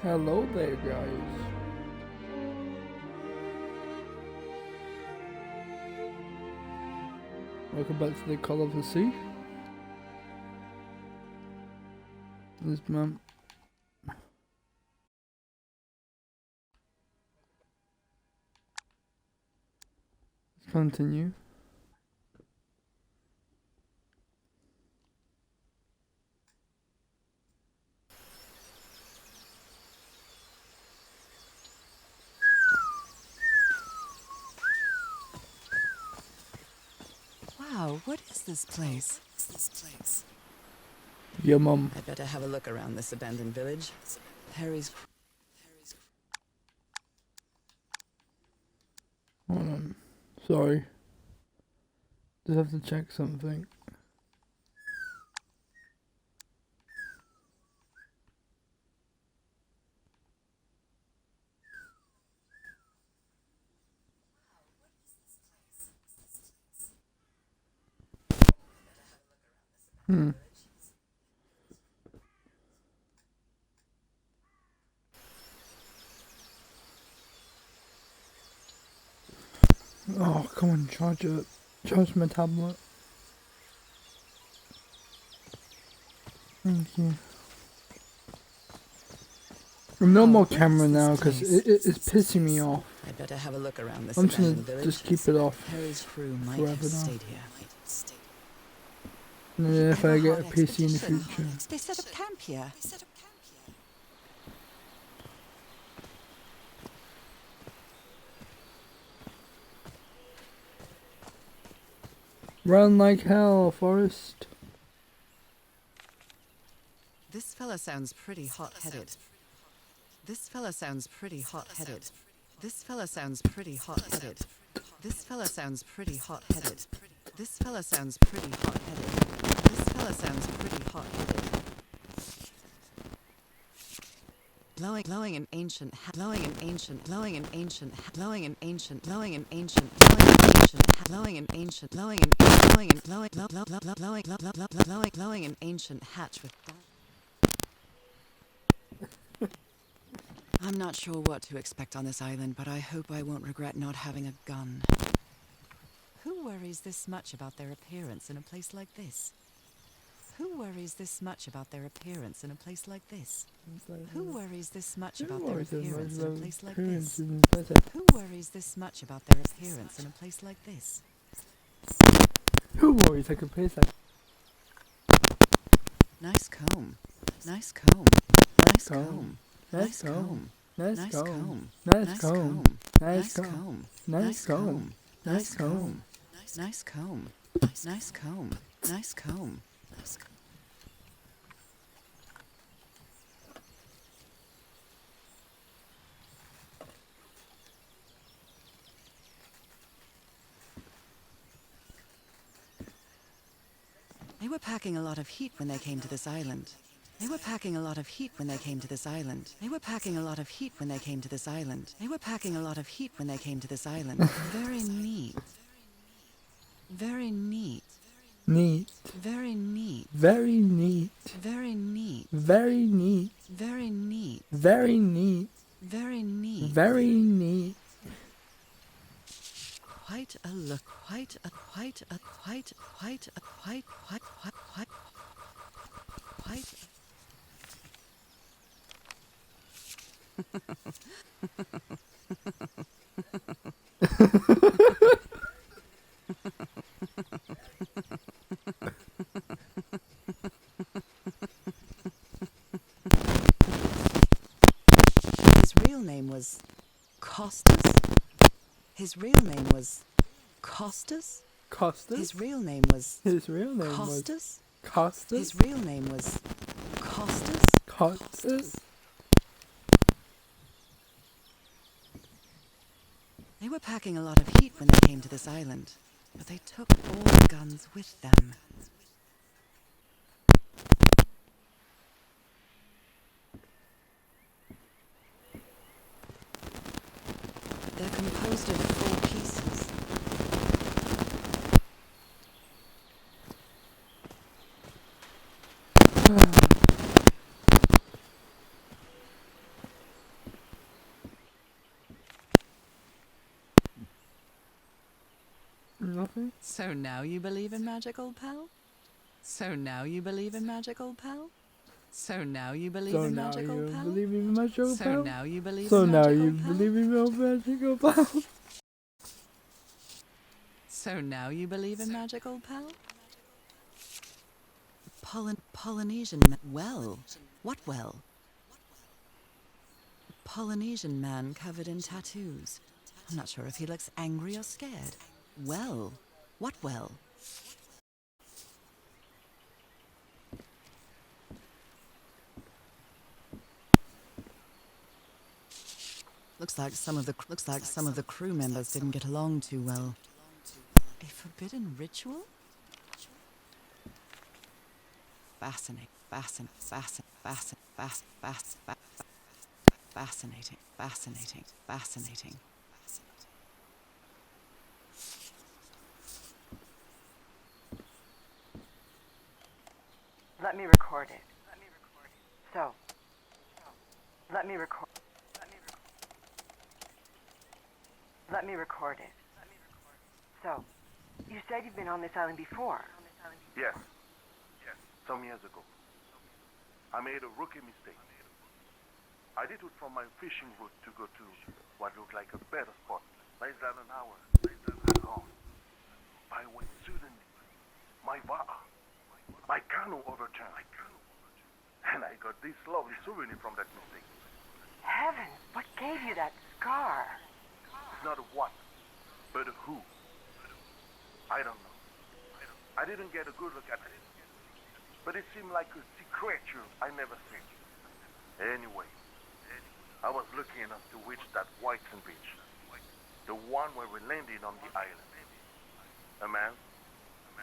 Hello there, guys. Welcome back to the Call of the Sea. This man. Let's continue. Wow, what is this place? Your mum. I better have a look around this abandoned village. Harry's... Hold on. Sorry. Just have to check something. Oh, come on, charge it. Charge my tablet. Thank you. No more camera now because it's pissing me off. I better have a look around this I'm just abandoned gonna village. just keep it off Harry's crew might forever have now. stayed here. And then if I get a Hard PC in the expedition. future. They set up camp here. Run like hell, Forrest. This fella sounds pretty hot-headed. This fella sounds pretty hot-headed. This fella sounds pretty hot-headed. This fella sounds pretty hot-headed. This fella sounds pretty hot-headed. This fella sounds pretty hot-headed. Blowing an ancient hat, blowing an ancient, blowing an ancient, blowing an ancient, blowing an ancient, blowing an ancient, blowing an ancient, blowing an blowing an ancient hatch with. I'm not sure what to expect on this island, but I hope I won't regret not having a gun. Who worries this much about their appearance in a place like this? Who worries this much about their appearance in a place like this? Who worries this much about their appearance in a place like this? Who worries this much about their appearance in a place like this? Who worries I could place that? Nice comb. Nice comb. Nice comb. Nice comb. Nice Nice comb. comb. Nice comb. Nice Nice comb. comb. Nice comb. Nice Nice comb. comb. Nice comb. Nice comb. Nice comb. Nice comb. They were packing a lot of heat when they came to this island. They were packing a lot of heat when they came to this island. They were packing a lot of heat when they came to this island. They were packing a lot of heat when they came to this island. Very neat. Very neat. Neat. Very neat. Very neat. Very neat. Very neat. Very neat. Very neat. Very neat. Very neat. Quite a look. Quite a quite a quite quite a quite quite quite quite quite. His real name was Costas. His real name was Costas. Costas? His real name was His real name was Costas. Costas? His real name was Costas. Costas? They were packing a lot of heat when they came to this island, but they took all the guns with them. They're composed of 4 pieces. So now you believe in magic, old pal? So now you believe in magic, old pal? So now you believe So in now magic, old you pal? believe in magical So pal? now you believe So in now magic, you old pal? believe in your magical pal? So now you believe in magic, old pal? Polynesian well. What well? Polynesian man covered in tattoos. I'm not sure if he looks angry or scared. Well. What well? Looks like some of the crew members didn't get along too well. A forbidden ritual? Fascinating. Fascinating. Let me record it. So, let me record. Let me record it. So, you said you've been on this island before. Yes. Some years ago. I made a rookie mistake. I did it from my fishing route to go to what looked like a better spot. Less than an hour. Alone. By way suddenly, my canoe overturned. And I got this lovely souvenir from that mistake. Heavens, what gave you that scar? It's not a what, but a who. I don't know. I didn't get a good look at it. But it seemed like a sea creature I never seen. Anyway, I was lucky enough to reach that white sand beach. The one where we landed on the island. A man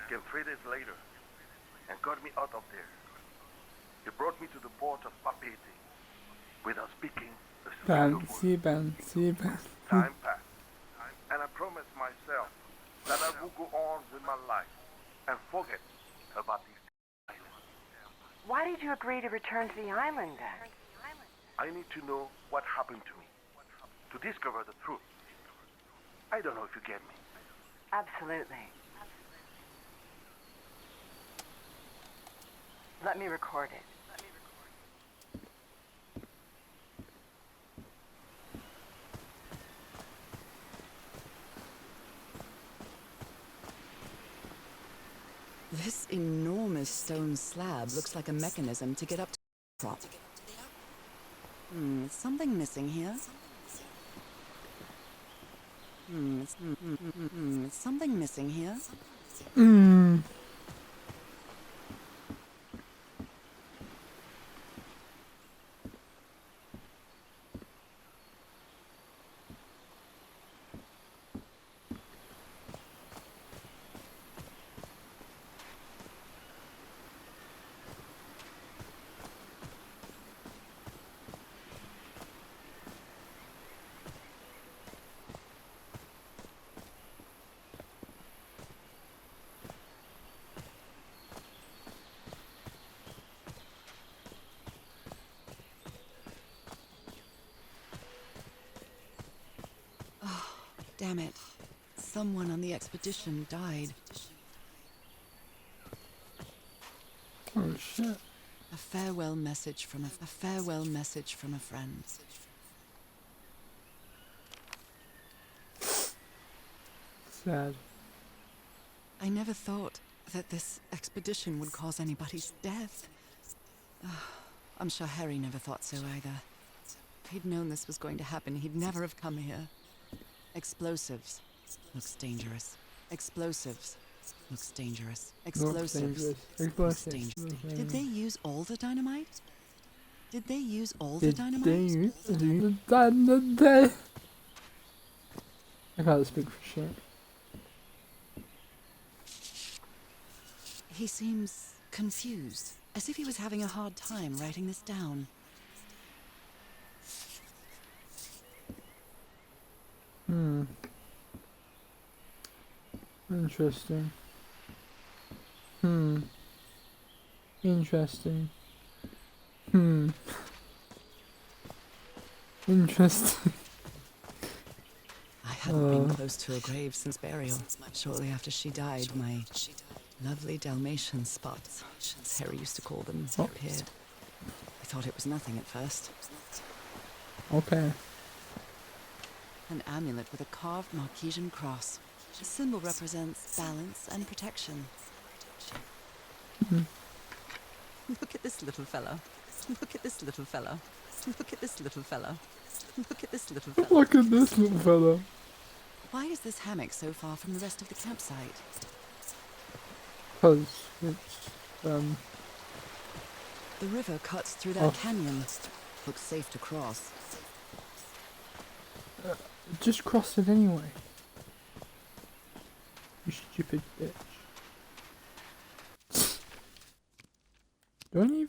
came 3 days later and got me out of there. He brought me to the port of Pt2 without speaking a single word. Time passed, and I promised myself that I would go on with my life and forget about this island. Why did you agree to return to the island then? I need to know what happened to me, to discover the truth. I don't know if you get me. Absolutely. Let me record it. This enormous stone slab looks like a mechanism to get up to the top. Something missing here. Something missing here. Damn it. Someone on the expedition died. Oh shit. A farewell message from a friend. Sad. I never thought that this expedition would cause anybody's death. I'm sure Harry never thought so either. If he'd known this was going to happen, he'd never have come here. Explosives. Looks dangerous. Explosives. Looks dangerous. Explosives. Looks dangerous. Did they use all the dynamite? Did they use all the dynamite? I can't speak for shit. He seems confused, as if he was having a hard time writing this down. Interesting. Interesting. Interesting. Hadn't been close to a grave since burial. Shortly after she died, my lovely Dalmatian spots, as Harry used to call them, appeared. I thought it was nothing at first. Okay. An amulet with a carved Marquesian cross. The symbol represents balance and protection. Look at this little fella. Look at this little fella. Look at this little fella. Look at this little fella. Look at this little fella. Why is this hammock so far from the rest of the campsite? Because it's, The river cuts through that canyon. Looks safe to cross. just cross it anyway. You stupid bitch. Don't even.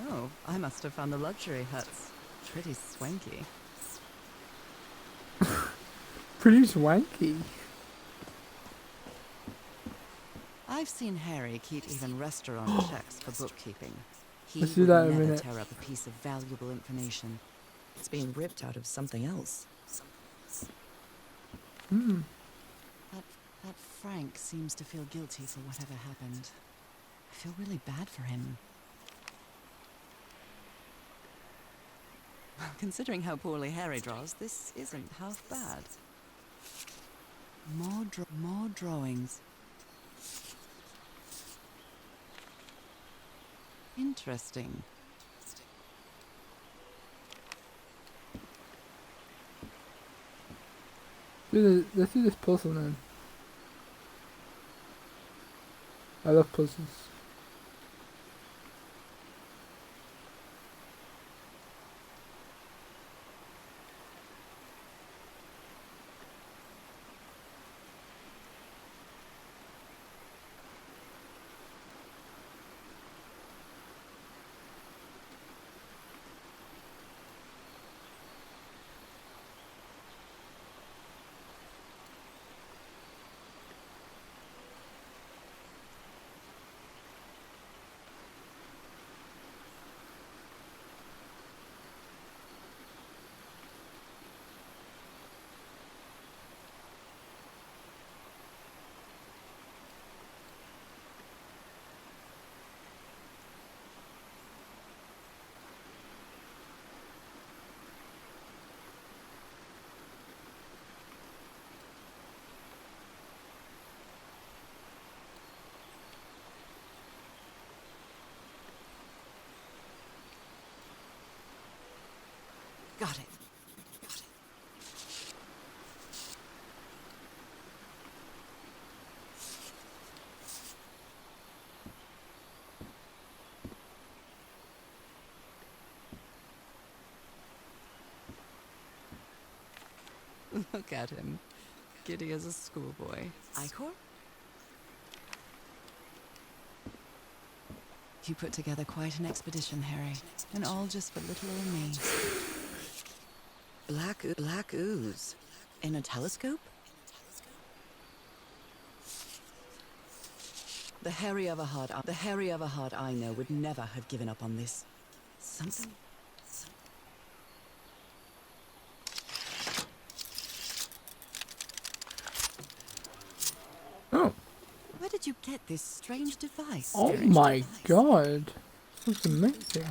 Oh, I must have found the luxury huts. Pretty swanky. Pretty swanky. I've seen Harry keep even restaurant checks for bookkeeping. He Let's do would that in a never minute. tear up a piece of valuable information. It's being ripped out of something else. That Frank seems to feel guilty for whatever happened. I feel really bad for him. Considering how poorly Harry draws, this isn't half bad. More drawings. Interesting. Let's do this puzzle then. I love puzzles. Got it. Look at him. Giddy as a schoolboy. Icor? You put together quite an expedition, Harry. And all just for little old me. Black ooze. In a telescope? The Harry of a heart I know would never have given up on this. Something. Oh. Where did you get this strange device? Oh my god. This is amazing.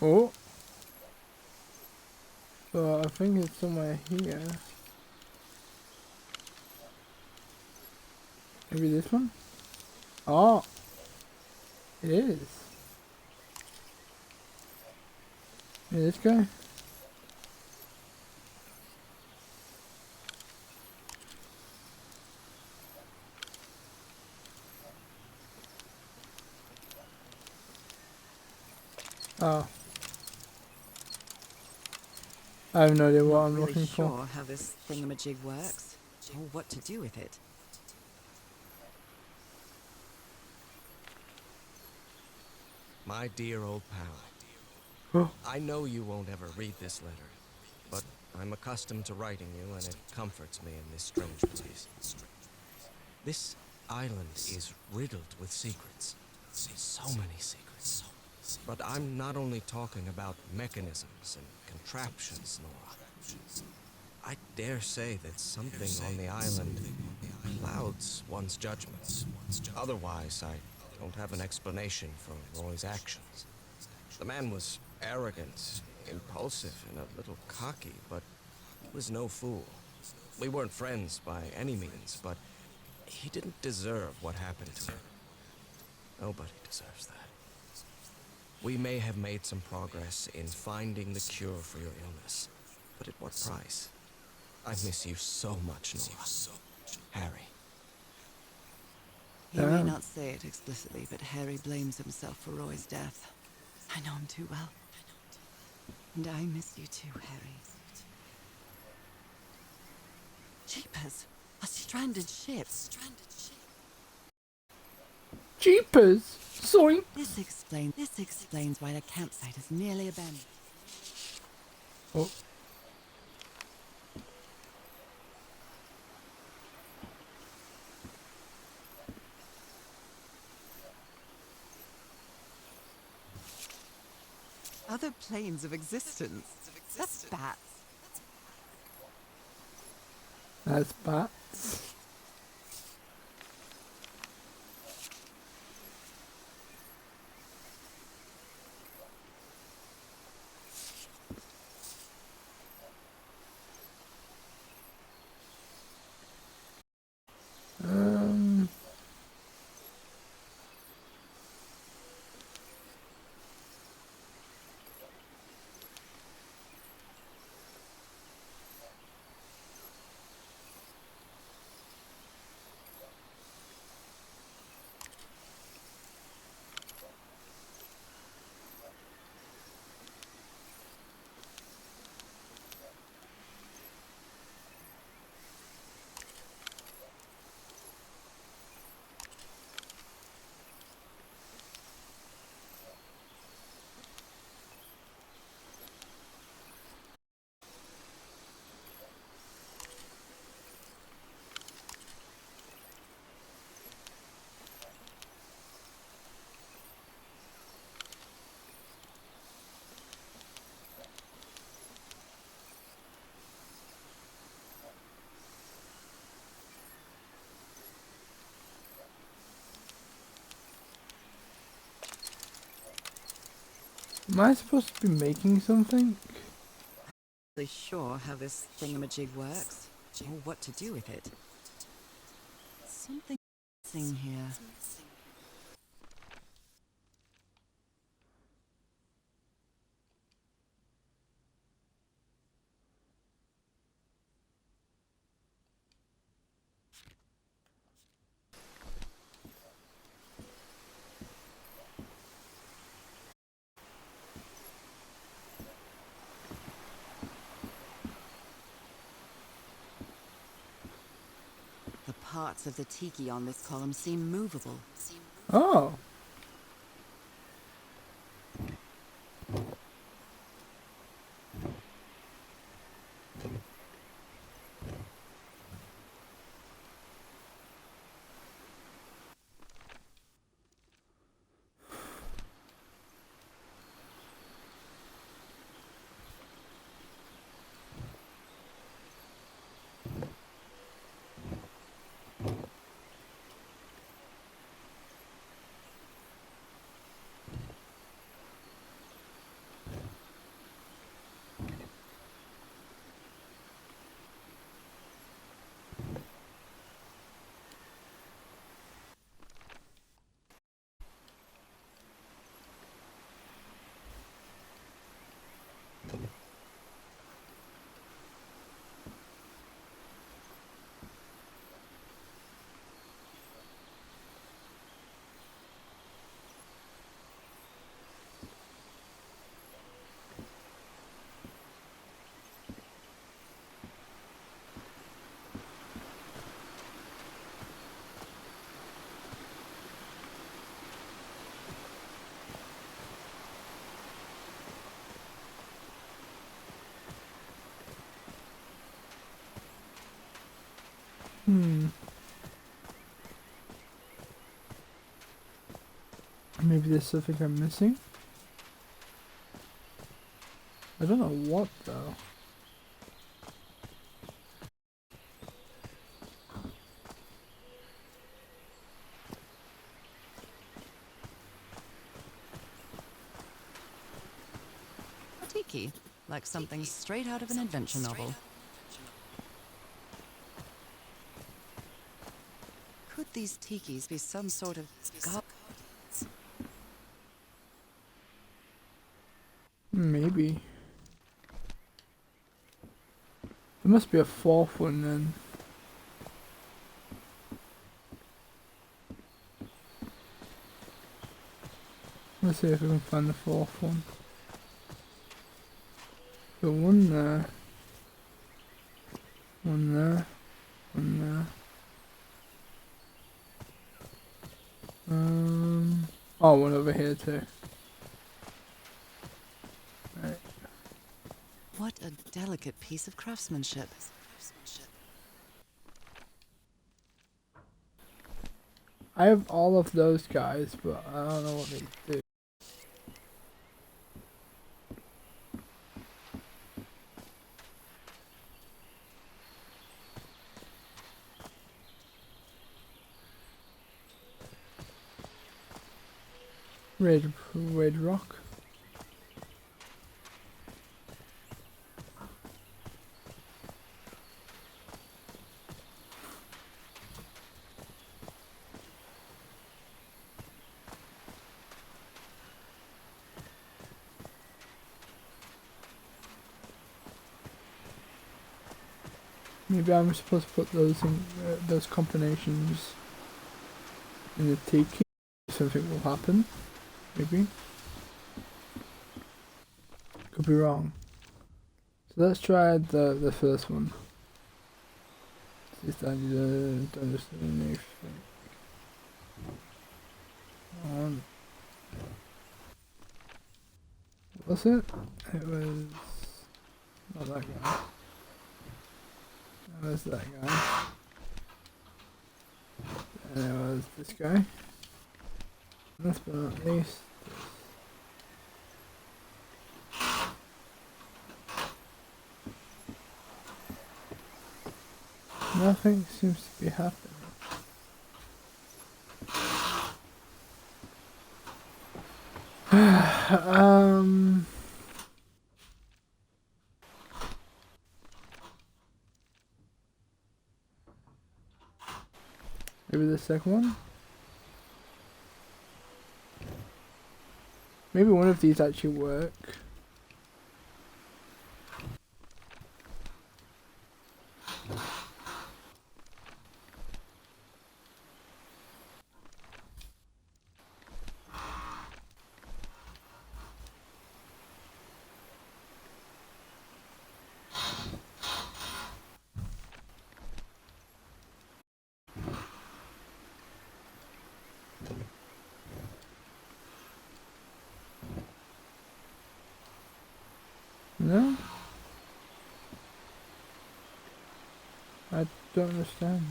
Oh. So I think it's somewhere here. Maybe this one? Oh. It is. Maybe this guy? Oh. I have no idea what Not I'm really looking for. sure how this thingamajig works, or what to do with it. My dear old pal, Oh. I know you won't ever read this letter, but I'm accustomed to writing you, and it comforts me in this strange place. This island is riddled with secrets. So many secrets. But I'm not only talking about mechanisms and contraptions, Nora. I dare say that something on the island clouds one's judgment. Otherwise, I don't have an explanation for Roy's actions. The man was arrogant, impulsive, and a little cocky, but he was no fool. We weren't friends by any means, but he didn't deserve what happened to him. Nobody deserves that. We may have made some progress in finding the cure for your illness, but at what price? I miss you so much, Nora. Harry. He may Damn. not say it explicitly, but Harry blames himself for Roy's death. I know him too well. And I miss you too, Harry. Jeepers! A stranded ship! Jeepers! Soink! This explains why the campsite is nearly abandoned. Oh. Other planes of existence. That's bats. That's bats. Um. Am I supposed to be making something? Really sure how this thingamajig works, or what to do with it. Something missing here. The parts of the tiki on this column seem movable. Oh. Maybe there's something I'm missing. I don't know what though. A tiki, like something straight out of an adventure novel. Could these tikis be some sort of god? Maybe. There must be a fourth one then. Let's see if we can find the fourth one. Got one there. One there. One there. Oh, one over here too. Right. What a delicate piece of craftsmanship. I have all of those guys, but I don't know what they do. Red rock. Maybe I'm supposed to put those in those combinations in the tiki. Something will happen. Maybe. Could be wrong. So let's try the first one. See if I don't understand anything. What was it? It was not that guy. It was that guy. And it was this guy. Last but not least, nothing seems to be happening. Maybe the second one? Maybe one of these actually work. No? I don't understand.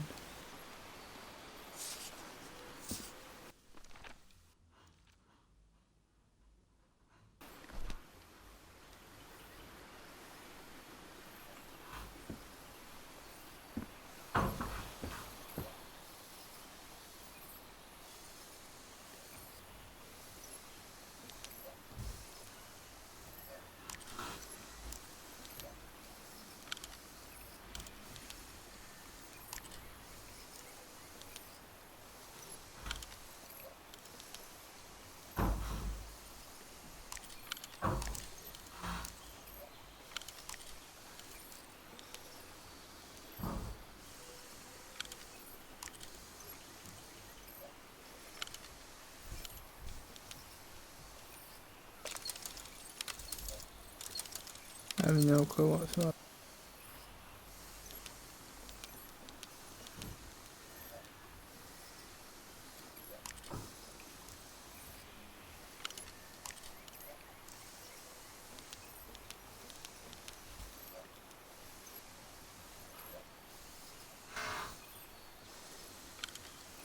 I have no clue whatsoever.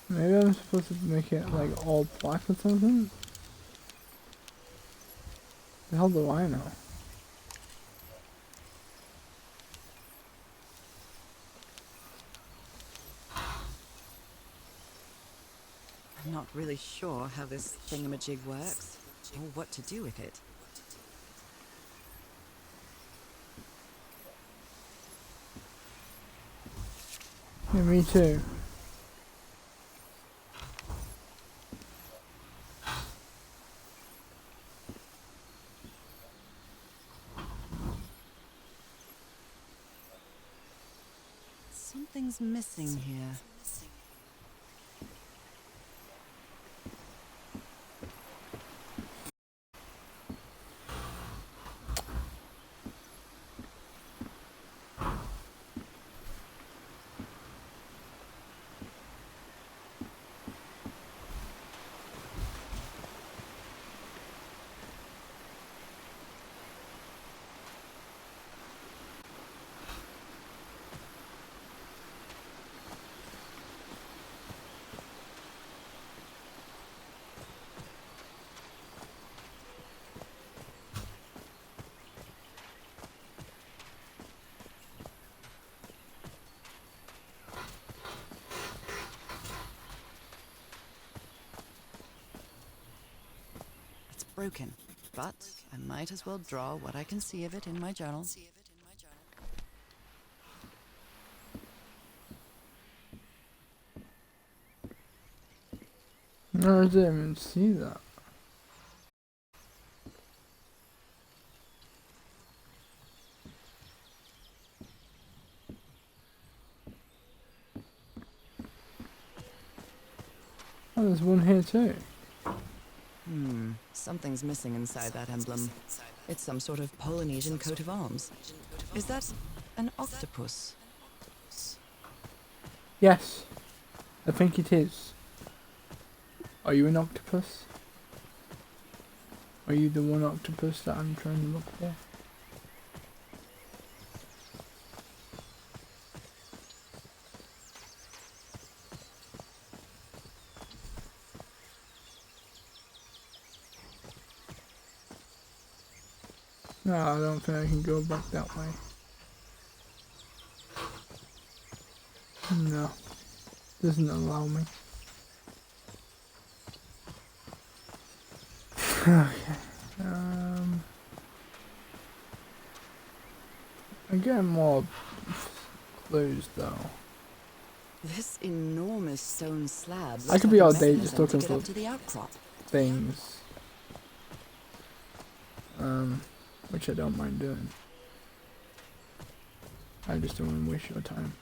Maybe I'm supposed to make it like all black or something? The hell do I know? I'm not really sure how this thingamajig works, or what to do with it. Yeah, me too. Something's missing here. It's broken, but I might as well draw what I can see of it in my journal. No, I didn't even see that. Oh, there's one here too. Something's missing inside that emblem. It's some sort of Polynesian coat of arms. Is that an octopus? Yes, I think it is. Are you an octopus? Are you the one octopus that I'm trying to look for? No, I don't think I can go back that way. No, doesn't allow me. Okay. I'm getting more clues though. This enormous stone slab looks I could like be a all day just mechanism looking to get for up to the outcrop. things. Which I don't mind doing. I just don't want to waste your time.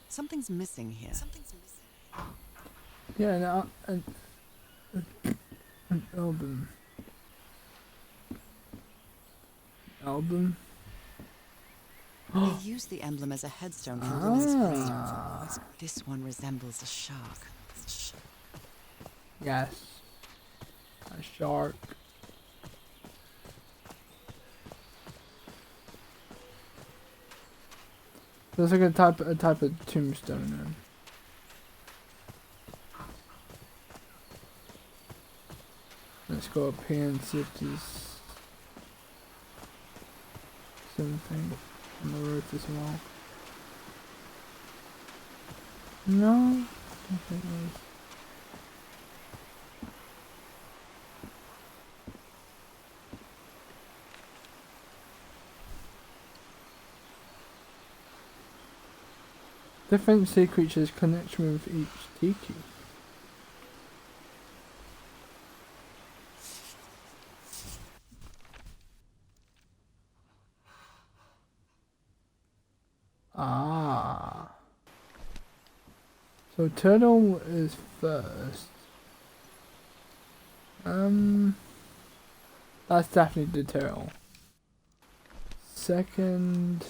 Something's missing here. Yeah, an album. Album? They use the emblem as a headstone for a woman's grave. Ah, This one resembles a shark. yes. A shark. Looks like a type of tombstone then. Let's go up here and see if there's something on the roof as well. No? I don't think there's. Different sea creatures connection with each tiki. Ah. So turtle is first. That's definitely the turtle. Second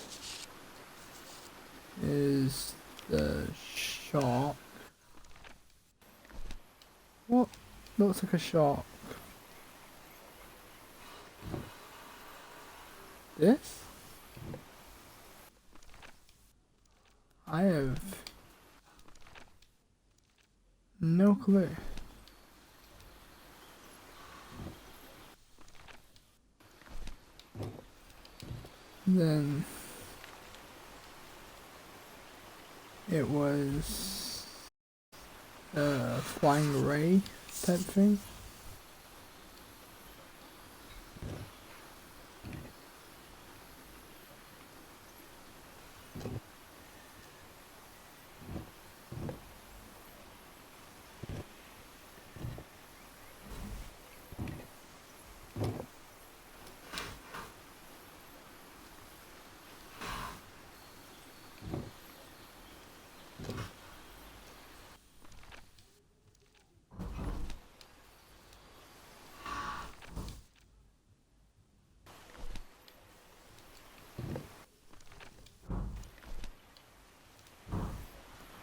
is the shark. What? Looks like a shark. This? I have no clue. Then it was a flying ray type thing.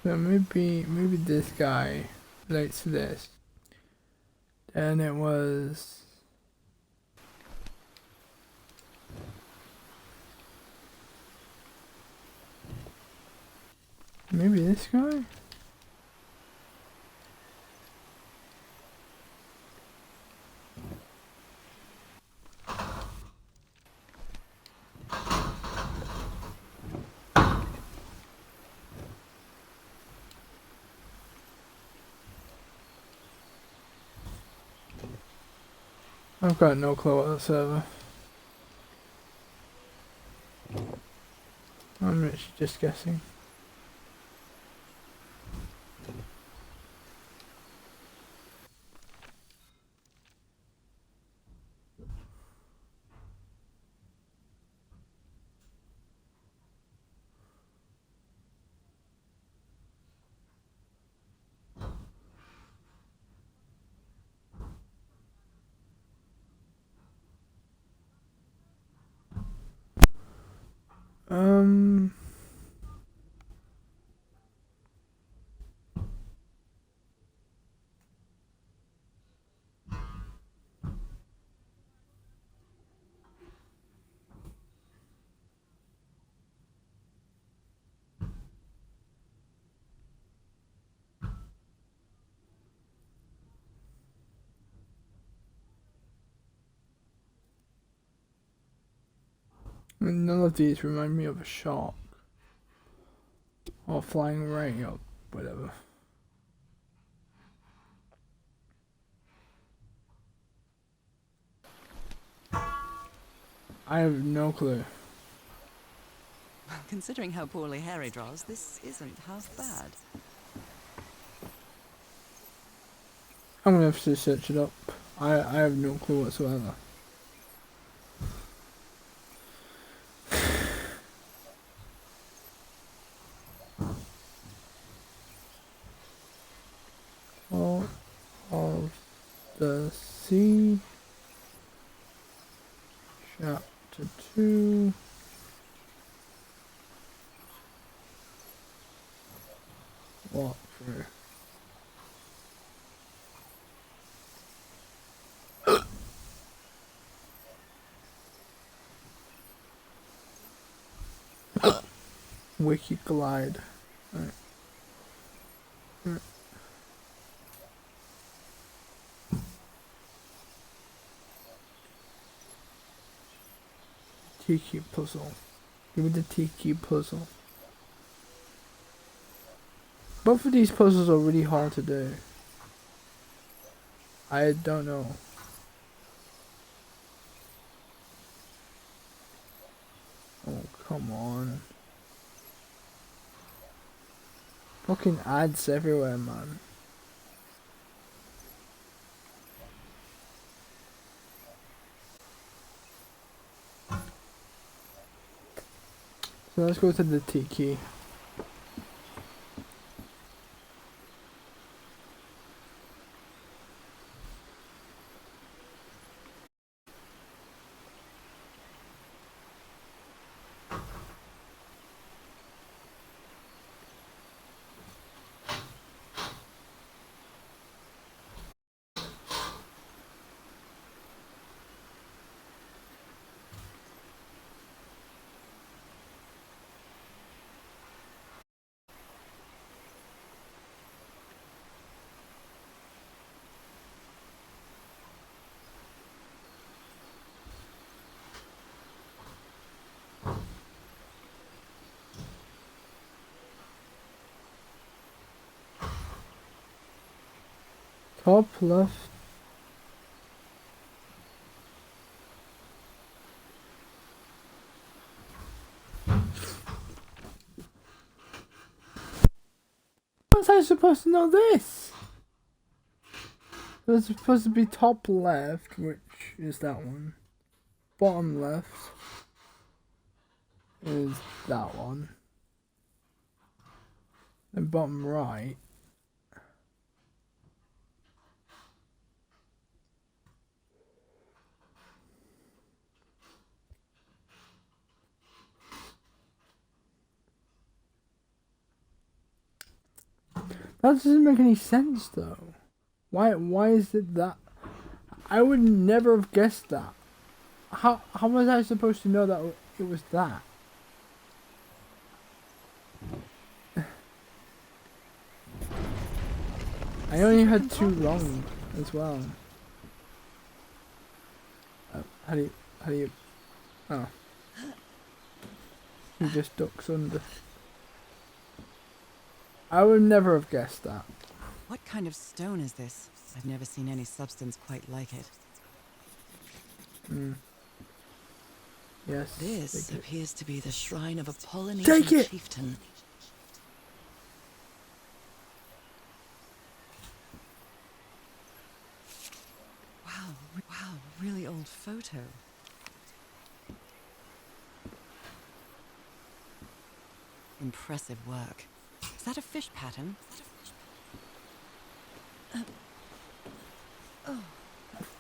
So maybe this guy relates to this. And it was maybe this guy? I've got no clue whatsoever. I'm literally just guessing. Um, none of these remind me of a shark or flying ray or whatever. I have no clue. Considering how poorly Harry draws, this isn't half bad. I'm gonna have to search it up. I have no clue whatsoever. All of the Sea, Chapter 2. Walkthrough. Wiki Glide. Right. Right. Tiki puzzle. Give me the Tiki puzzle. Both of these puzzles are really hard to do. I don't know. Oh, come on. Fucking ads everywhere, man. So let's go to the Tiki. Top left. How was I supposed to know this? It's supposed to be top left, which is that one. Bottom left is that one. And bottom right. That doesn't make any sense though. Why is it that? I would never have guessed that. How was I supposed to know that it was that? I only had two wrong as well. How do you, oh. He just ducks under. I would never have guessed that. What kind of stone is this? I've never seen any substance quite like it. Yes. This appears to be the shrine of a Polynesian chieftain. Wow, really old photo. Impressive work. Is that a fish pattern?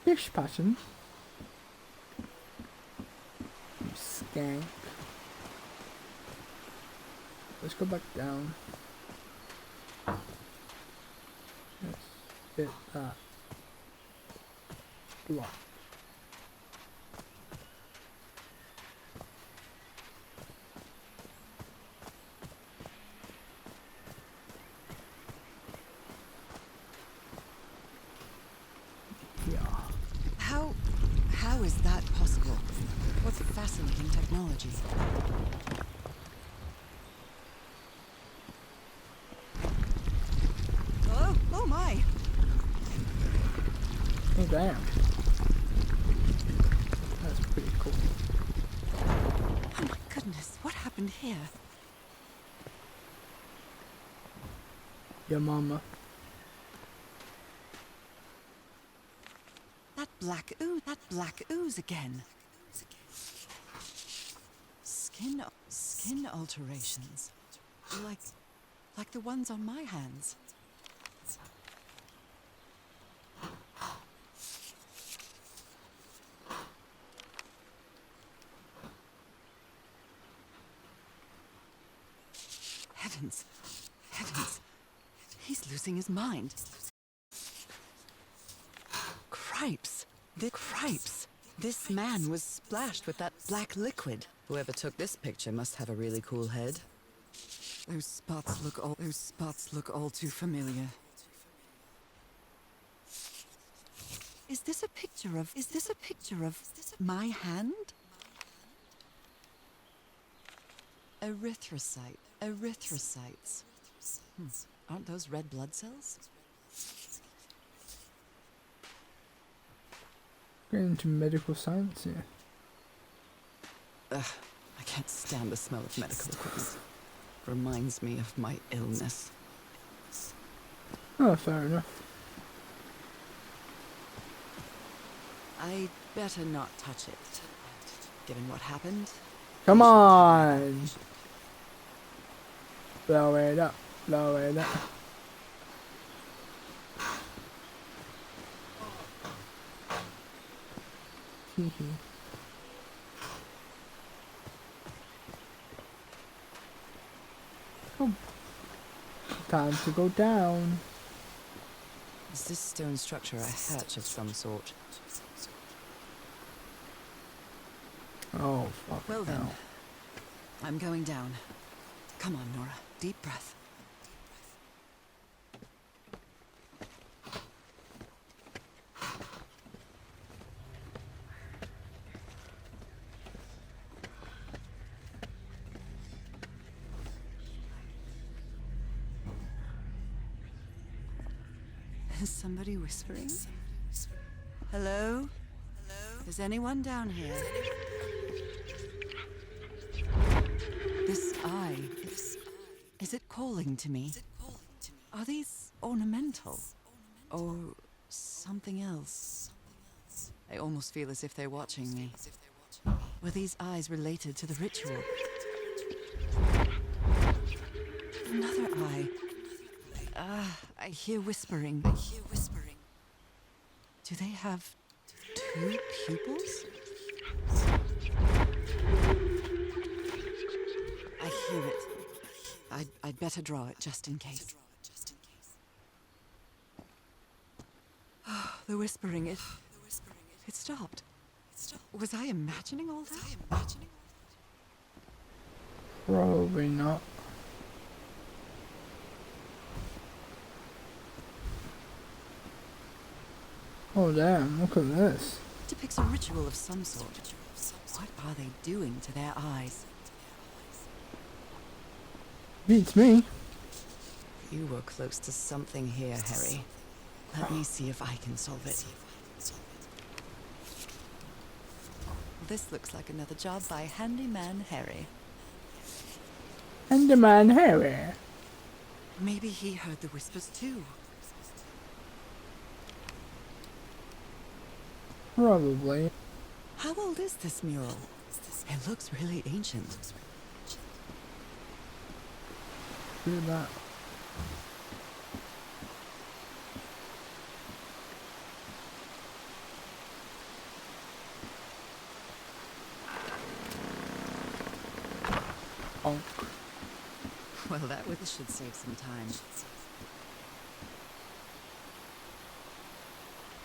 Fish pattern? You skank. Let's go back down. Let's hit that block. How is that possible? What fascinating technology. Oh my! Oh damn. That's pretty cool. Oh my goodness, what happened here? Your mama. That black ooze again. Skin alterations. Like the ones on my hands. Heavens. He's losing his mind. Cripes. This man was splashed with that black liquid. Whoever took this picture must have a really cool head. Those spots look all too familiar. Is this a picture of my hand? Erythrocytes. Aren't those red blood cells? Getting into medical science here. Ugh, I can't stand the smell of medical equipment. Reminds me of my illness. Oh, fair enough. I'd better not touch it, given what happened. Come on! Blow it up. Blow it up. Oh. Time to go down. Is this stone structure a hatch of some sort? Oh, fuck. Well then, now. I'm going down. Come on, Nora. Deep breath. somebody whispering? Hello? Is anyone down here? This eye, is it calling to me? Are these ornamental? Or something else? I almost feel as if they're watching me. Were these eyes related to the ritual? Another eye. I hear whispering. Do they have 2 pupils? I hear it. I'd better draw it just in case. The whispering, it stopped. Was I imagining all that? Probably not. Oh damn, look at this. Depicts a ritual of some sort. What are they doing to their eyes? Beats me. You were close to something here, Harry. Let me see if I can solve it. This looks like another job by Handyman Harry. Enderman Harry. Maybe he heard the whispers too. Probably. How old is this mural? It looks really ancient. Do that. Bonk. Well, that should save some time.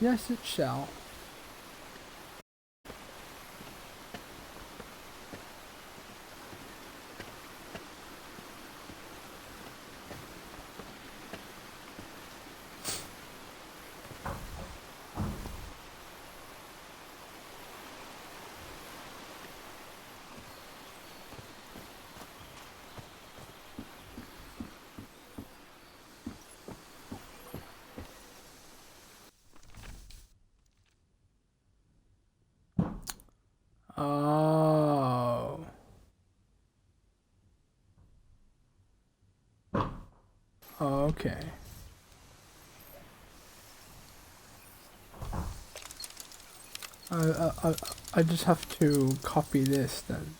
Yes, it shall. Oh. Okay. I just have to copy this then.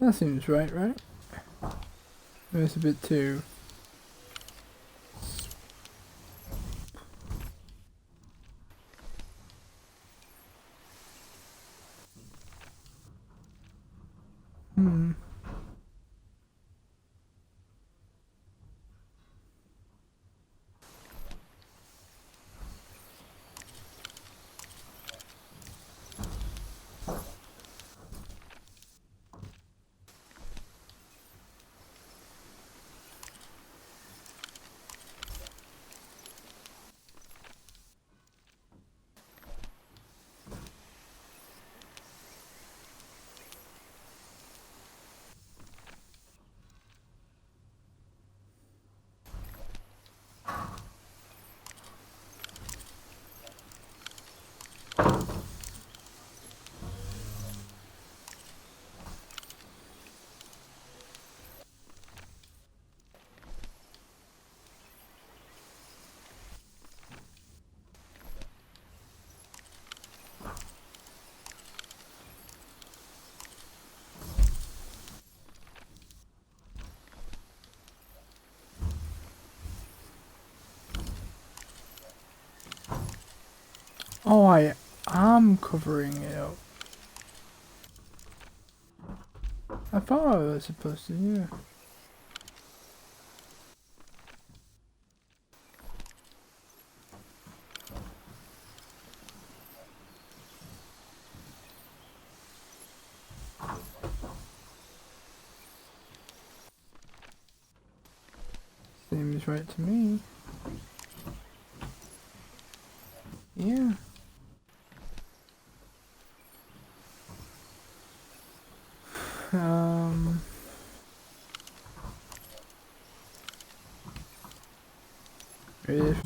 That seems right? It's a bit too... Oh, I am covering it up. I thought I was supposed to, yeah. seems right to me. Yeah. Um. If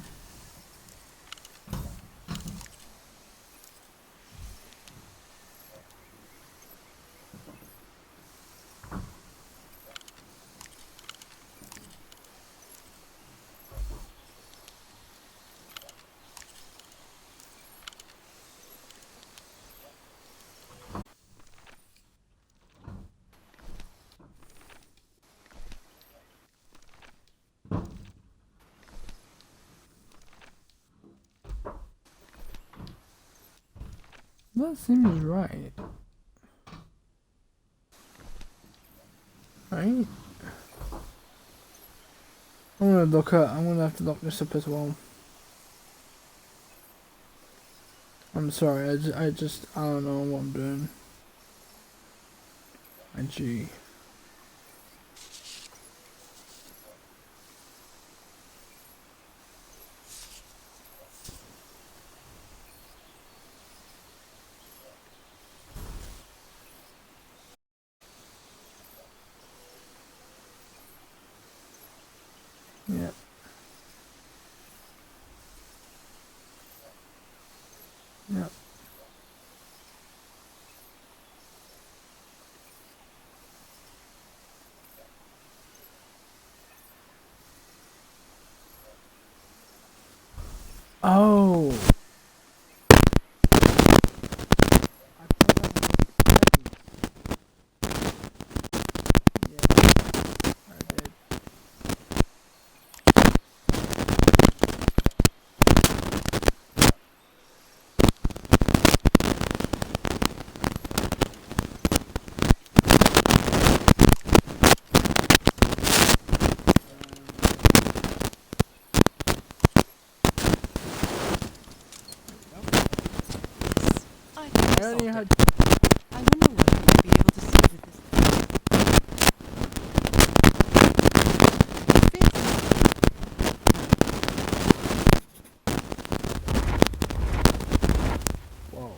that seems right. Right? I'm gonna have to look this up as well. I'm sorry, I don't know what I'm doing. And gee. Yeah. Yeah. Oh. I thought that was space. Yeah, I did. I think I I only solved had. it. I wonder what we might be able to see with this. Whoa.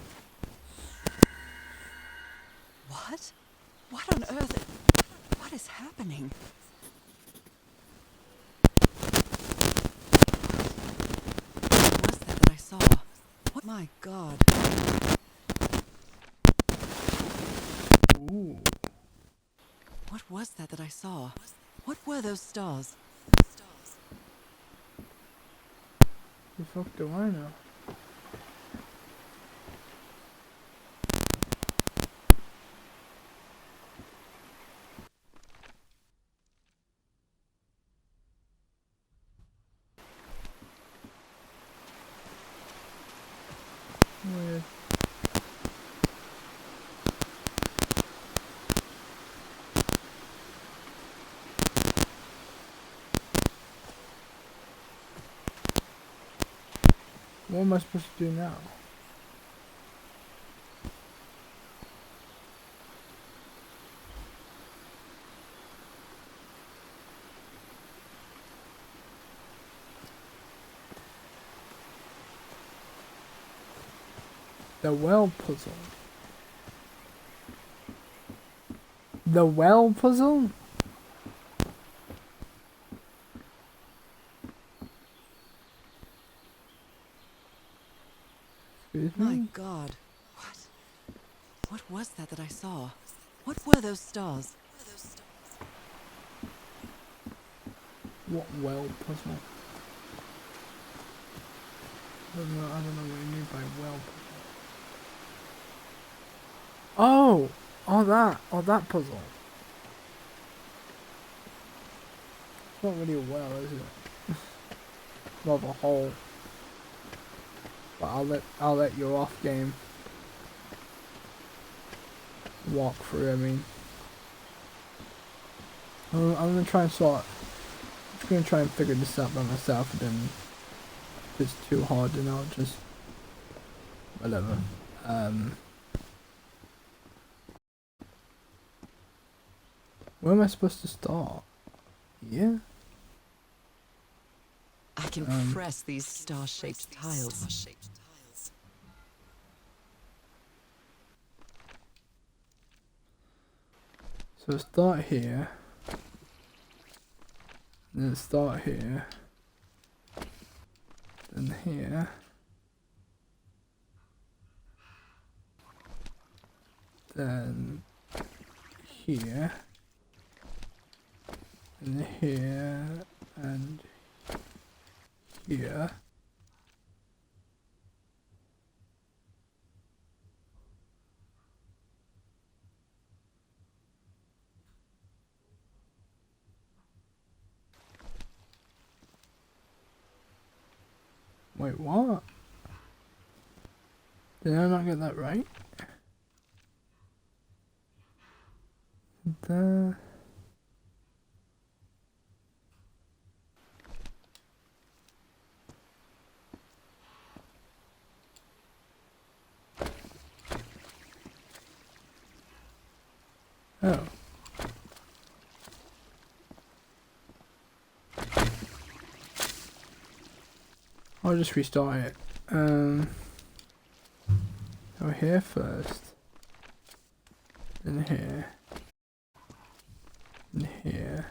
What? What on earth? What is happening? What was that I saw? What? My God. Ooh. What was that I saw? What were those stars? The fuck do I know? Weird. What am I supposed to do now? The well puzzle. The well puzzle? Excuse My me? God. What? What was that I saw? What were those stars? What well puzzle? I don't know what you mean by well puzzle. Oh! Oh, that puzzle. It's not really a well, is it? More of a hole. But I'll let your off game walk through. I mean, I'm gonna try and I'm just gonna try and figure this out by myself. And then if it's too hard, then I'll just whatever. Where am I supposed to start? Yeah. I can press these star-shaped tiles. So start here. Then start here. Then here. Then here. And here. And here. Wait, what? Did I not get that right? The... Oh. I'll just restart it. Go here first. Then here. Then here.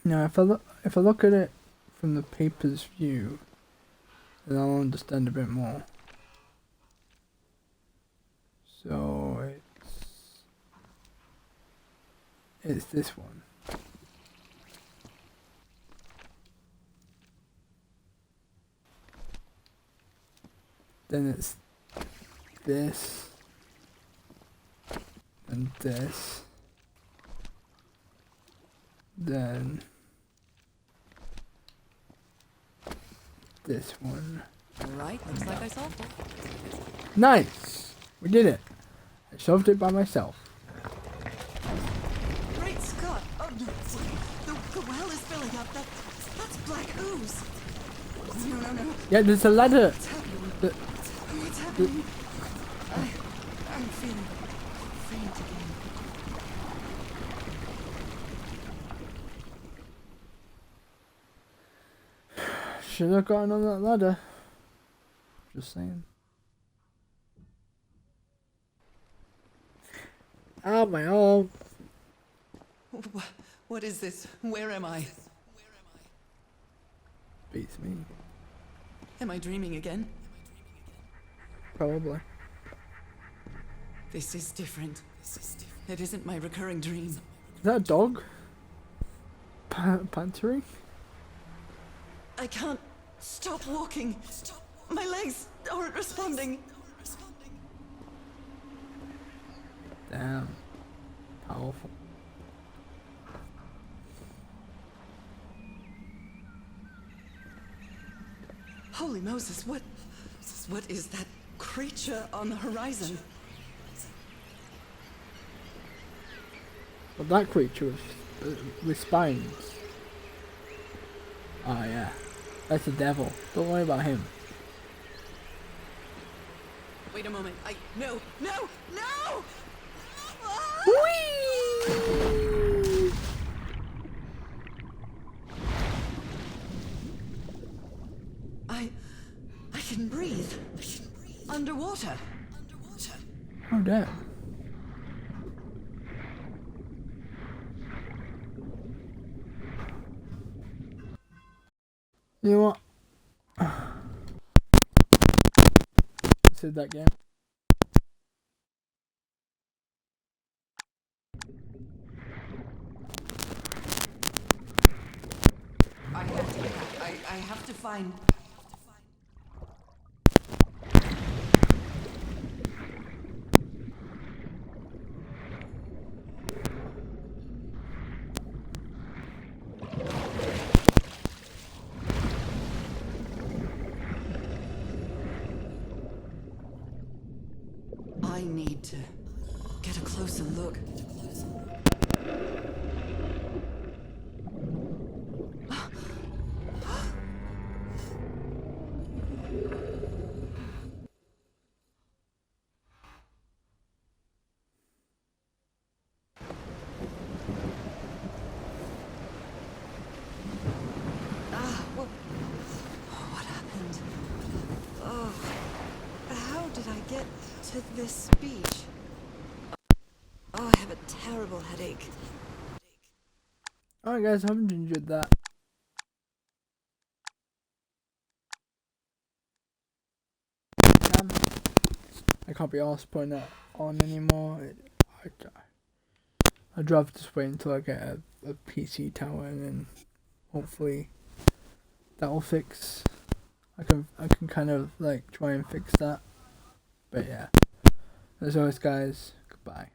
Now, if I look at it from the paper's view, then I'll understand a bit more. So it's this one. Then it's this and this. Then this one. Right, looks like I solved it. Nice! We did it. I solved it by myself. Great Scott! Oh no, the well is filling up. That's black ooze. No. Yeah, there's a ladder. What's happening? I'm feeling faint again. Should have gotten on that ladder. Just saying. Ow, my arm. What is this? Where am I? Beats me. Am I dreaming again? Probably. This is different. It isn't my recurring dream. Is that a dog? Pantering? I can't stop walking. My legs aren't responding. Damn. Powerful. Holy Moses, what is that creature on the horizon? Well, that creature with spines. Oh yeah. That's the devil. Don't worry about him. Wait a moment. No! I can breathe. Underwater. Oh damn. You know what? Said that game. I have to find. I need to get a closer look. did I get to this beach? Oh, I have a terrible headache. Alright guys, I hope you enjoyed that. I can't be asked putting that on anymore. I'd rather just wait until I get a PC tower, and then hopefully that will fix. I can kind of like try and fix that. But yeah, as always guys, goodbye.